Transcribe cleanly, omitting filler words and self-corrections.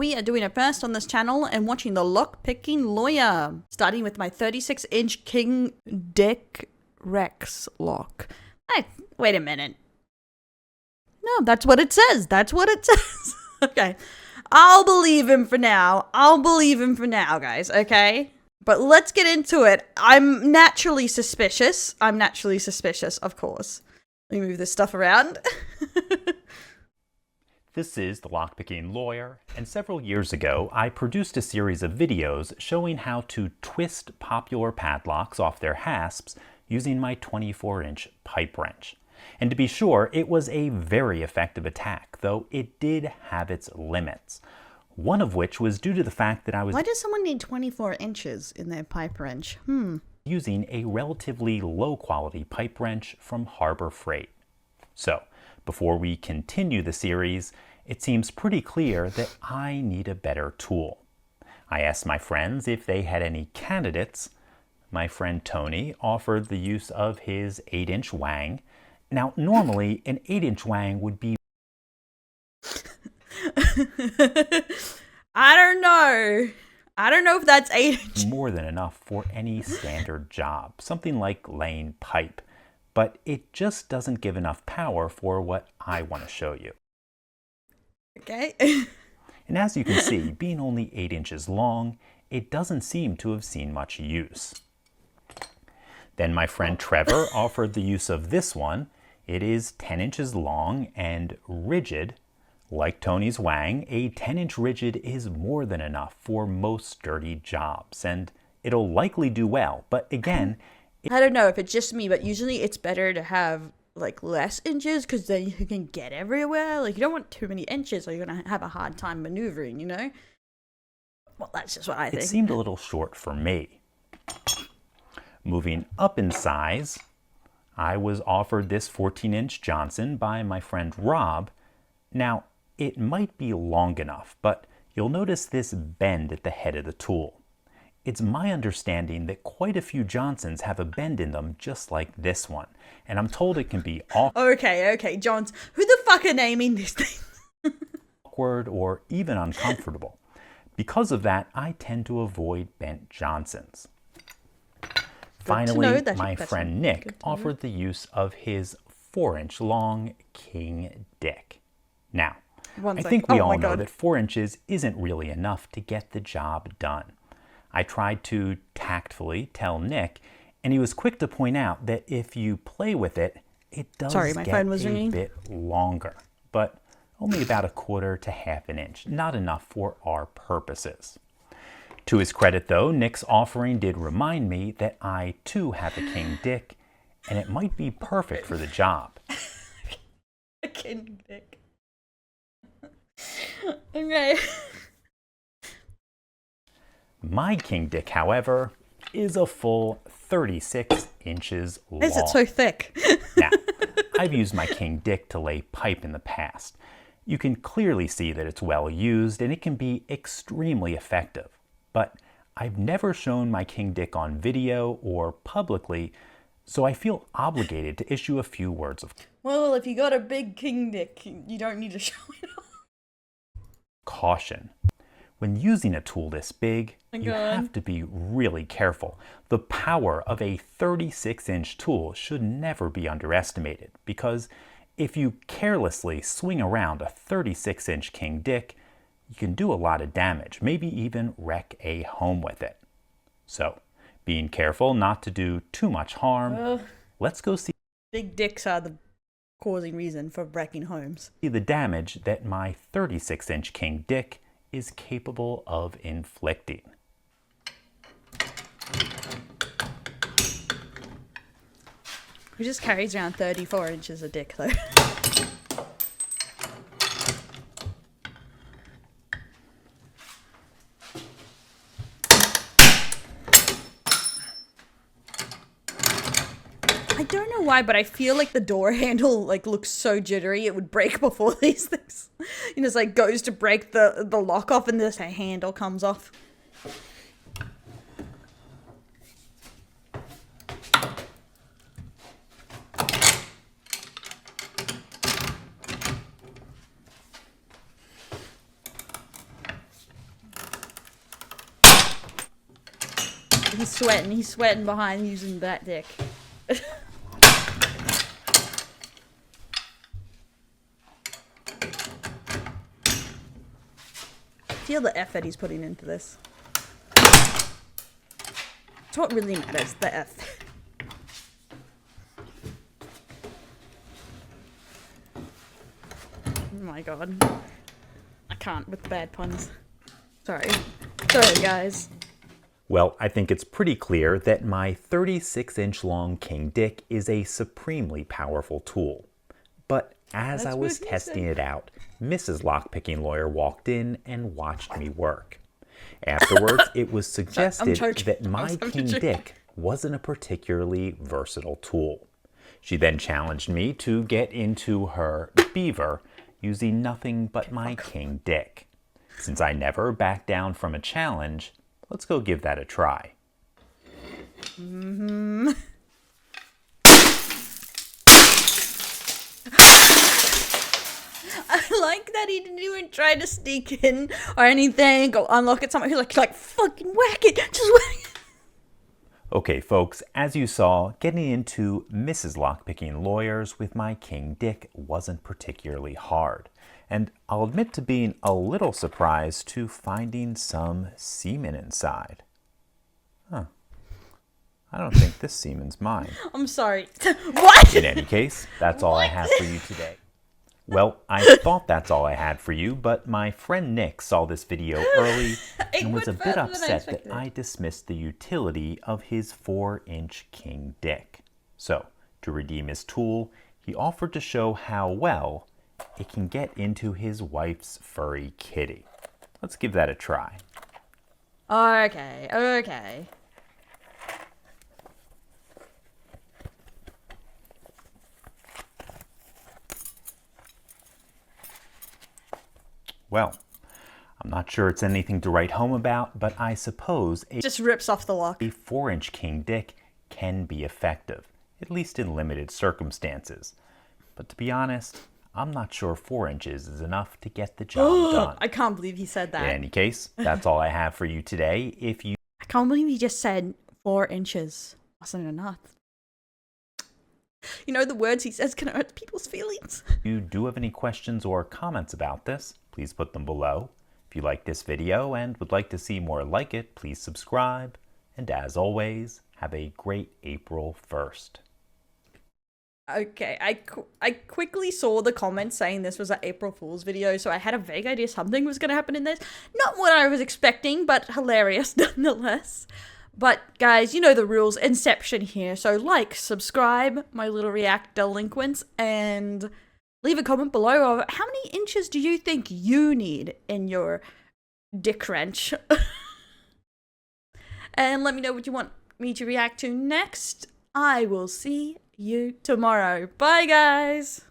we are doing a first on this channel and watching the Lock-Picking Lawyer, starting with my 36-inch King Dick Rex lock. Hey, wait a minute. No, that's what it says. That's what it says. Okay. I'll believe him for now. Guys, okay? But let's get into it. I'm naturally suspicious, of course. Let me move this stuff around. This is the Lockpicking Lawyer, and several years ago, I produced a series of videos showing how to twist popular padlocks off their hasps using my 24-inch pipe wrench. And to be sure, it was a very effective attack, though it did have its limits. One of which was due to the fact that I was... Why does someone need 24 inches in their pipe wrench? Using a relatively low-quality pipe wrench from Harbor Freight. So, before we continue the series, it seems pretty clear that I need a better tool. I asked my friends if they had any candidates. My friend Tony offered the use of his 8-inch wang. Now, normally, an 8-inch wang would be... I don't know if that's 8 inches. More than enough for any standard job, something like laying pipe. But it just doesn't give enough power for what I want to show you. Okay. And as you can see, being only 8 inches long, it doesn't seem to have seen much use. Then my friend Trevor offered the use of this one. It is 10 inches long and rigid. Like Tony's wang, a 10-inch rigid is more than enough for most sturdy jobs, and it'll likely do well. But again, I don't know if it's just me, but usually it's better to have like less inches because then you can get everywhere. Like you don't want too many inches or you're going to have a hard time maneuvering, you know? Well, that's just what I think. It seemed a little short for me. Moving up in size, I was offered this 14-inch Johnson by my friend Rob. Now, it might be long enough, but you'll notice this bend at the head of the tool. It's my understanding that quite a few Johnsons have a bend in them just like this one, and I'm told it can be Okay, Johns. Who the fuck are naming these things? awkward or even uncomfortable. Because of that, I tend to avoid bent Johnsons. Finally, my friend Nick offered the use of his 4-inch long King Dick. Now, I think we all know that 4 inches isn't really enough to get the job done. I tried to tactfully tell Nick, and he was quick to point out that if you play with it, it does get a bit longer, but only about 1/4 to 1/2 inch, not enough for our purposes. To his credit though, Nick's offering did remind me that I too have a King Dick, and it might be perfect for the job. A King Dick. Okay. My King Dick, however, is a full 36 inches long. Is it so thick? Now, I've used my King Dick to lay pipe in the past. You can clearly see that it's well used and it can be extremely effective. But I've never shown my King Dick on video or publicly, so I feel obligated to issue a few words of Well, if you got a big King Dick, you don't need to show it off. Caution. When using a tool this big, you have to be really careful. The power of a 36-inch tool should never be underestimated because if you carelessly swing around a 36-inch King Dick, you can do a lot of damage, maybe even wreck a home with it. So, being careful not to do too much harm, let's go see. Big dicks are the causing reason for wrecking homes. See the damage that my 36-inch King Dick is capable of inflicting. Who just carries around 34 inches of dick though? I don't know why, but I feel like the door handle like looks so jittery it would break before these things. You know, it's like goes to break the lock off and this handle comes off. He's sweating behind using that dick. Feel the effort he's putting into this. It's what really matters, the effort. Oh my god. I can't with bad puns. Sorry. Sorry, guys. Well, I think it's pretty clear that my 36-inch long king dick is a supremely powerful tool. But as I was testing it out, Mrs. Lockpicking Lawyer walked in and watched me work. Afterwards, it was suggested that my king dick wasn't a particularly versatile tool. She then challenged me to get into her beaver using nothing but my king dick. Since I never backed down from a challenge, let's go give that a try. I like that he didn't even try to sneak in or anything, go unlock it somewhere. He's like fucking whack it, just whack it. Okay, folks, as you saw, getting into Mrs. Lockpicking Lawyers with my king dick wasn't particularly hard. And I'll admit to being a little surprised to finding some semen inside. Huh. I don't think this semen's mine. I'm sorry. What? In any case, that's all I have for you today. Well, I thought that's all I had for you, but my friend Nick saw this video early and was a bit upset that I dismissed the utility of his 4-inch king dick. So, to redeem his tool, he offered to show how well it can get into his wife's furry kitty. Let's give that a try. Okay. Well, I'm not sure it's anything to write home about, but I suppose just rips off the lock. A 4-inch king dick can be effective, at least in limited circumstances. But to be honest, I'm not sure 4 inches is enough to get the job done. I can't believe he said that. In any case, that's all I have for you today. I can't believe he just said 4 inches wasn't enough. You know, the words he says can hurt people's feelings. If you do have any questions or comments about this, please put them below. If you like this video and would like to see more like it, please subscribe. And as always, have a great April 1st. Okay, I quickly saw the comments saying this was an April Fool's video, so I had a vague idea something was going to happen in this. Not what I was expecting, but hilarious nonetheless. But guys, you know the rules, Inception here, so like, subscribe, my little react delinquents, and leave a comment below of how many inches do you think you need in your dick wrench? And let me know what you want me to react to next. I will see you tomorrow. Bye, guys.